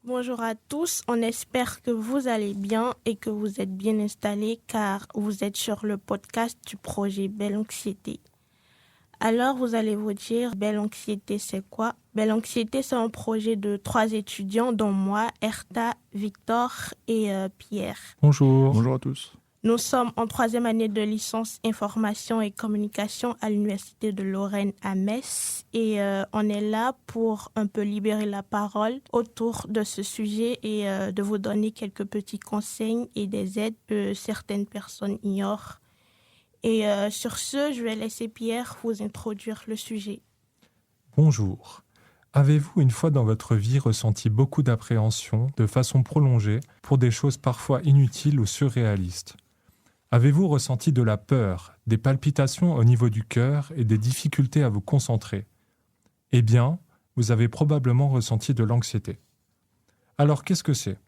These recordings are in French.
Bonjour à tous, on espère que vous allez bien et que vous êtes bien installés car vous êtes sur le podcast du projet Belle Anxiété. Alors vous allez vous dire, Belle Anxiété c'est quoi? Belle Anxiété c'est un projet de 3 étudiants dont moi, Erta, Victor et Pierre. Bonjour. Bonjour à tous. Nous sommes en 3e année de licence information et communication à l'Université de Lorraine à Metz et on est là pour un peu libérer la parole autour de ce sujet et de vous donner quelques petits conseils et des aides que certaines personnes ignorent. Et sur ce, je vais laisser Pierre vous introduire le sujet. Bonjour. Avez-vous une fois dans votre vie ressenti beaucoup d'appréhension de façon prolongée pour des choses parfois inutiles ou surréalistes ? Avez-vous ressenti de la peur, des palpitations au niveau du cœur et des difficultés à vous concentrer ? Eh bien, vous avez probablement ressenti de l'anxiété. Alors qu'est-ce que c'est ?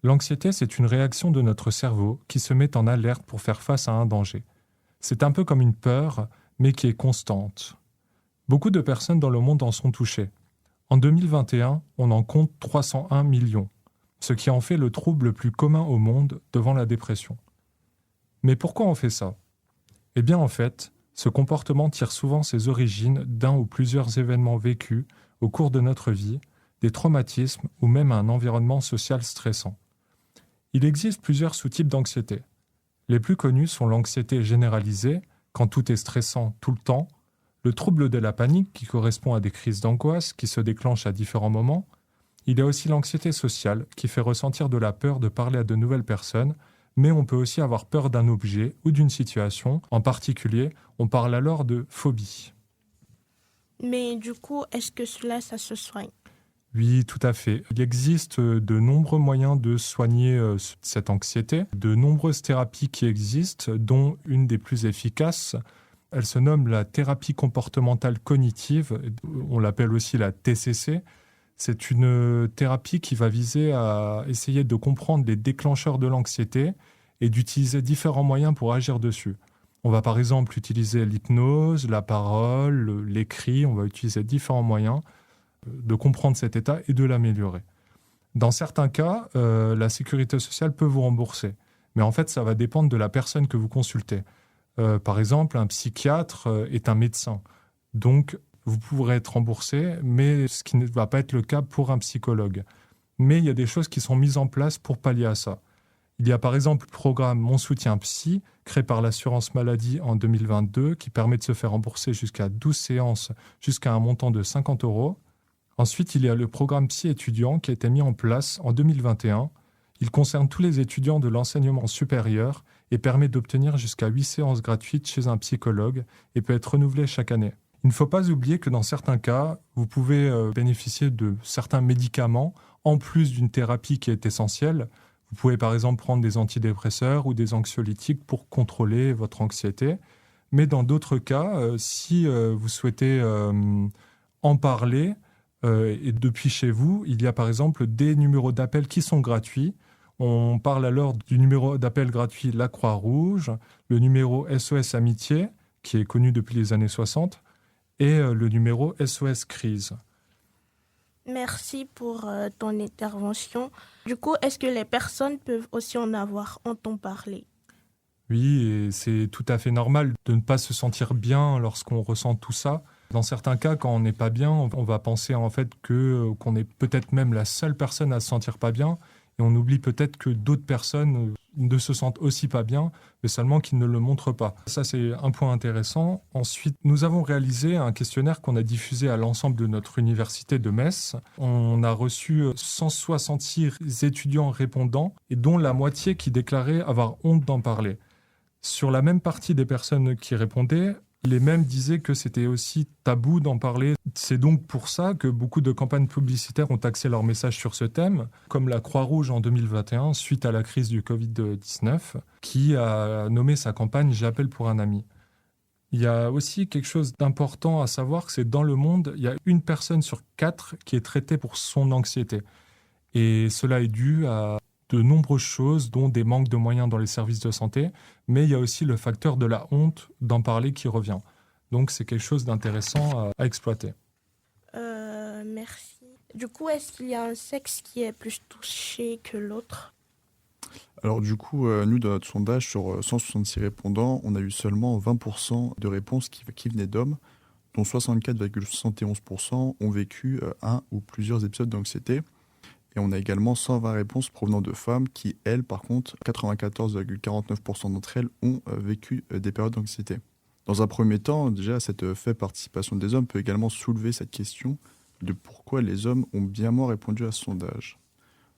L'anxiété, c'est une réaction de notre cerveau qui se met en alerte pour faire face à un danger. C'est un peu comme une peur, mais qui est constante. Beaucoup de personnes dans le monde en sont touchées. En 2021, on en compte 301 millions, ce qui en fait le trouble le plus commun au monde devant la dépression. Mais pourquoi on fait ça ? Eh bien en fait, ce comportement tire souvent ses origines d'un ou plusieurs événements vécus au cours de notre vie, des traumatismes ou même un environnement social stressant. Il existe plusieurs sous-types d'anxiété. Les plus connus sont l'anxiété généralisée, quand tout est stressant tout le temps, le trouble de la panique qui correspond à des crises d'angoisse qui se déclenchent à différents moments. Il y a aussi l'anxiété sociale qui fait ressentir de la peur de parler à de nouvelles personnes, mais on peut aussi avoir peur d'un objet ou d'une situation. En particulier, on parle alors de phobie. Mais du coup, est-ce que ça se soigne ? Oui, tout à fait. Il existe de nombreux moyens de soigner cette anxiété, de nombreuses thérapies qui existent, dont une des plus efficaces. Elle se nomme la thérapie comportementale cognitive, on l'appelle aussi la TCC. C'est une thérapie qui va viser à essayer de comprendre les déclencheurs de l'anxiété et d'utiliser différents moyens pour agir dessus. On va par exemple utiliser l'hypnose, la parole, l'écrit, on va utiliser différents moyens de comprendre cet état et de l'améliorer. Dans certains cas, la sécurité sociale peut vous rembourser, mais en fait ça va dépendre de la personne que vous consultez. Par exemple, un psychiatre est un médecin, donc vous pourrez être remboursé, mais ce qui ne va pas être le cas pour un psychologue. Mais il y a des choses qui sont mises en place pour pallier à ça. Il y a par exemple le programme Mon Soutien Psy, créé par l'assurance maladie en 2022, qui permet de se faire rembourser jusqu'à 12 séances, jusqu'à un montant de 50 €. Ensuite, il y a le programme Psy étudiant qui a été mis en place en 2021. Il concerne tous les étudiants de l'enseignement supérieur et permet d'obtenir jusqu'à 8 séances gratuites chez un psychologue et peut être renouvelé chaque année. Il ne faut pas oublier que dans certains cas, vous pouvez bénéficier de certains médicaments en plus d'une thérapie qui est essentielle. Vous pouvez par exemple prendre des antidépresseurs ou des anxiolytiques pour contrôler votre anxiété. Mais dans d'autres cas, si vous souhaitez en parler et depuis chez vous, il y a par exemple des numéros d'appel qui sont gratuits. On parle alors du numéro d'appel gratuit La Croix-Rouge, le numéro SOS Amitié, qui est connu depuis les années 60, et le numéro SOS Crise. Merci pour ton intervention. Du coup, est-ce que les personnes peuvent aussi en avoir entendu parler ? Oui, et c'est tout à fait normal de ne pas se sentir bien lorsqu'on ressent tout ça. Dans certains cas, quand on n'est pas bien, on va penser en fait qu'on est peut-être même la seule personne à se sentir pas bien, et on oublie peut-être que d'autres personnes ne se sentent aussi pas bien, mais seulement qu'ils ne le montrent pas. Ça, c'est un point intéressant. Ensuite, nous avons réalisé un questionnaire qu'on a diffusé à l'ensemble de notre université de Metz. On a reçu 166 étudiants répondants, et dont la moitié qui déclaraient avoir honte d'en parler. Sur la même partie des personnes qui répondaient, les mêmes disaient que c'était aussi tabou d'en parler. C'est donc pour ça que beaucoup de campagnes publicitaires ont axé leur message sur ce thème, comme la Croix-Rouge en 2021, suite à la crise du Covid-19, qui a nommé sa campagne « J'appelle pour un ami ». Il y a aussi quelque chose d'important à savoir, c'est que dans le monde, il y a 1 personne sur 4 qui est traitée pour son anxiété. Et cela est dû à de nombreuses choses, dont des manques de moyens dans les services de santé, mais il y a aussi le facteur de la honte d'en parler qui revient. Donc c'est quelque chose d'intéressant à exploiter. Merci. Du coup, est-ce qu'il y a un sexe qui est plus touché que l'autre? Alors du coup, nous, dans notre sondage, sur 166 répondants, on a eu seulement 20% de réponses qui venaient d'hommes, dont 64,71% ont vécu un ou plusieurs épisodes d'anxiété. Et on a également 120 réponses provenant de femmes qui, elles, par contre, 94,49% d'entre elles ont vécu des périodes d'anxiété. Dans un premier temps, déjà, cette faible participation des hommes peut également soulever cette question de pourquoi les hommes ont bien moins répondu à ce sondage.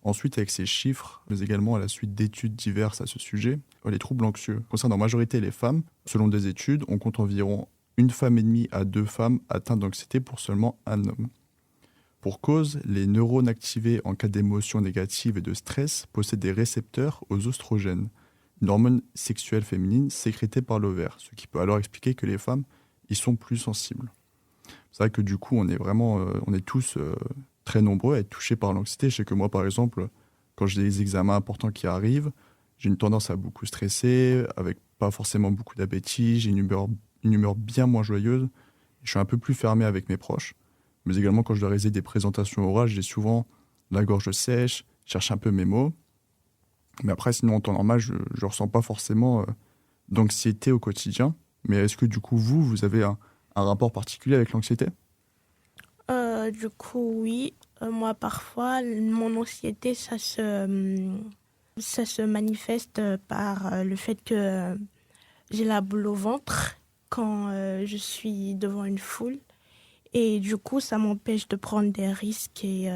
Ensuite, avec ces chiffres, mais également à la suite d'études diverses à ce sujet, les troubles anxieux concernent en majorité les femmes. Selon des études, on compte environ 1,5 femme à 2 femmes atteintes d'anxiété pour seulement un homme. Pour cause, les neurones activés en cas d'émotion négative et de stress possèdent des récepteurs aux oestrogènes, une hormone sexuelle féminine sécrétée par l'ovaire, ce qui peut alors expliquer que les femmes y sont plus sensibles. C'est vrai que du coup, on est tous très nombreux à être touchés par l'anxiété. Je sais que moi, par exemple, quand j'ai des examens importants qui arrivent, j'ai une tendance à beaucoup stresser, avec pas forcément beaucoup d'appétit, j'ai une humeur bien moins joyeuse, je suis un peu plus fermé avec mes proches. Mais également, quand je dois réaliser des présentations orales, j'ai souvent la gorge sèche, je cherche un peu mes mots. Mais après, sinon, en temps normal, je ne ressens pas forcément d'anxiété au quotidien. Mais est-ce que du coup, vous avez un rapport particulier avec l'anxiété ? Du coup, oui. Moi, parfois, mon anxiété, ça se manifeste par le fait que j'ai la boule au ventre quand je suis devant une foule. Et du coup, ça m'empêche de prendre des risques et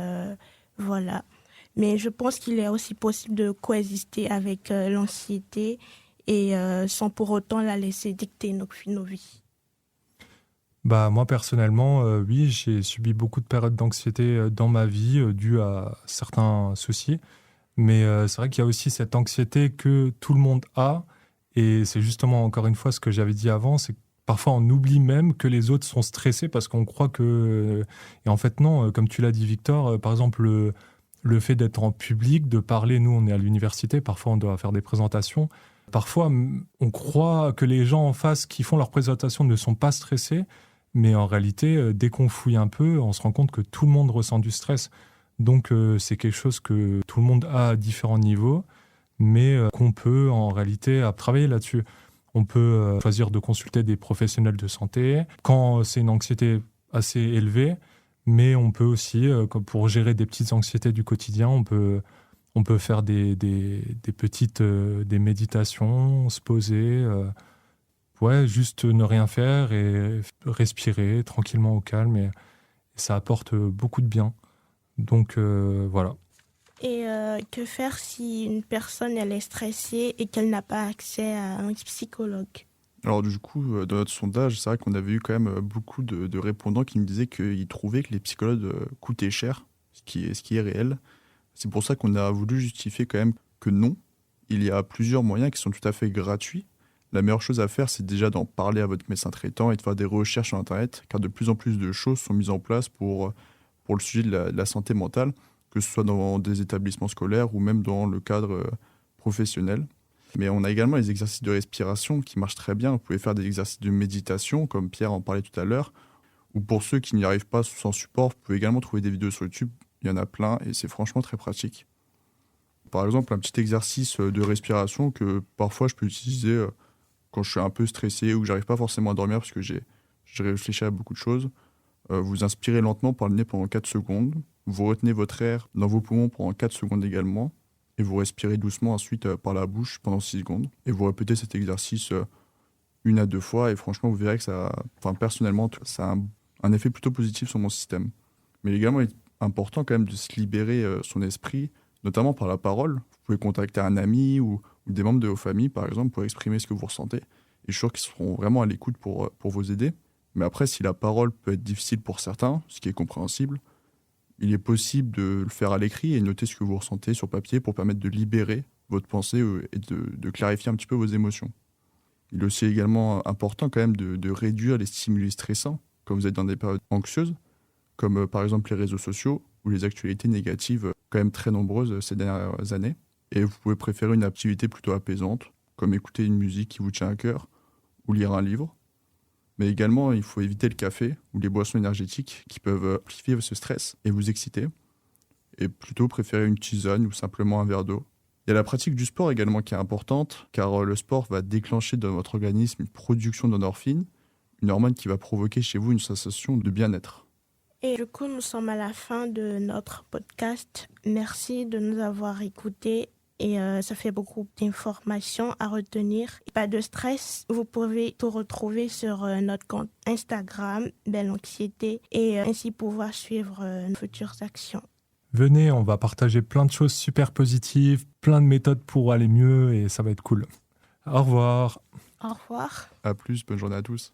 voilà. Mais je pense qu'il est aussi possible de coexister avec l'anxiété et sans pour autant la laisser dicter nos vies. Bah, moi, personnellement, oui, j'ai subi beaucoup de périodes d'anxiété dans ma vie dues à certains soucis. Mais c'est vrai qu'il y a aussi cette anxiété que tout le monde a. Et c'est justement, encore une fois, ce que j'avais dit avant, c'est que parfois on oublie même que les autres sont stressés parce qu'on croit que... Et en fait, non, comme tu l'as dit, Victor, par exemple, le fait d'être en public, de parler, nous, on est à l'université, parfois on doit faire des présentations. Parfois, on croit que les gens en face qui font leurs présentations ne sont pas stressés. Mais en réalité, dès qu'on fouille un peu, on se rend compte que tout le monde ressent du stress. Donc, c'est quelque chose que tout le monde a à différents niveaux, mais qu'on peut en réalité travailler là-dessus. On peut choisir de consulter des professionnels de santé quand c'est une anxiété assez élevée, mais on peut aussi, pour gérer des petites anxiétés du quotidien, on peut faire des petites des méditations, se poser, juste ne rien faire et respirer tranquillement au calme, et ça apporte beaucoup de bien. Donc voilà. Et que faire si une personne elle est stressée et qu'elle n'a pas accès à un psychologue? Alors du coup, dans notre sondage, c'est vrai qu'on avait eu quand même beaucoup de répondants qui me disaient qu'ils trouvaient que les psychologues coûtaient cher, ce qui est réel. C'est pour ça qu'on a voulu justifier quand même que non, il y a plusieurs moyens qui sont tout à fait gratuits. La meilleure chose à faire, c'est déjà d'en parler à votre médecin traitant et de faire des recherches sur Internet, car de plus en plus de choses sont mises en place pour le sujet de la santé mentale, que ce soit dans des établissements scolaires ou même dans le cadre professionnel. Mais on a également les exercices de respiration qui marchent très bien. Vous pouvez faire des exercices de méditation, comme Pierre en parlait tout à l'heure, ou pour ceux qui n'y arrivent pas sans support, vous pouvez également trouver des vidéos sur YouTube. Il y en a plein et c'est franchement très pratique. Par exemple, un petit exercice de respiration que parfois je peux utiliser quand je suis un peu stressé ou que j'arrive pas forcément à dormir parce que j'ai réfléchi à beaucoup de choses. Vous inspirez lentement par le nez pendant 4 secondes. Vous retenez votre air dans vos poumons pendant 4 secondes également. Et vous respirez doucement ensuite par la bouche pendant 6 secondes. Et vous répétez cet exercice 1 à 2 fois. Et franchement, vous verrez que personnellement, ça a un effet plutôt positif sur mon système. Mais également, il est important quand même de se libérer son esprit, notamment par la parole. Vous pouvez contacter un ami ou des membres de vos familles, par exemple, pour exprimer ce que vous ressentez. Et je suis sûr qu'ils seront vraiment à l'écoute pour vous aider. Mais après, si la parole peut être difficile pour certains, ce qui est compréhensible, il est possible de le faire à l'écrit et noter ce que vous ressentez sur papier pour permettre de libérer votre pensée et de clarifier un petit peu vos émotions. Il est aussi également important quand même de réduire les stimuli stressants quand vous êtes dans des périodes anxieuses, comme par exemple les réseaux sociaux ou les actualités négatives quand même très nombreuses ces dernières années. Et vous pouvez préférer une activité plutôt apaisante, comme écouter une musique qui vous tient à cœur ou lire un livre. Mais également, il faut éviter le café ou les boissons énergétiques qui peuvent amplifier ce stress et vous exciter. Et plutôt préférer une tisane ou simplement un verre d'eau. Il y a la pratique du sport également qui est importante, car le sport va déclencher dans votre organisme une production d'endorphine, une hormone qui va provoquer chez vous une sensation de bien-être. Et du coup, nous sommes à la fin de notre podcast. Merci de nous avoir écoutés. Et ça fait beaucoup d'informations à retenir. Pas de stress, vous pouvez tout retrouver sur notre compte Instagram, Belle Anxiété, et ainsi pouvoir suivre nos futures actions. Venez, on va partager plein de choses super positives, plein de méthodes pour aller mieux et ça va être cool. Au revoir. Au revoir. À plus, bonne journée à tous.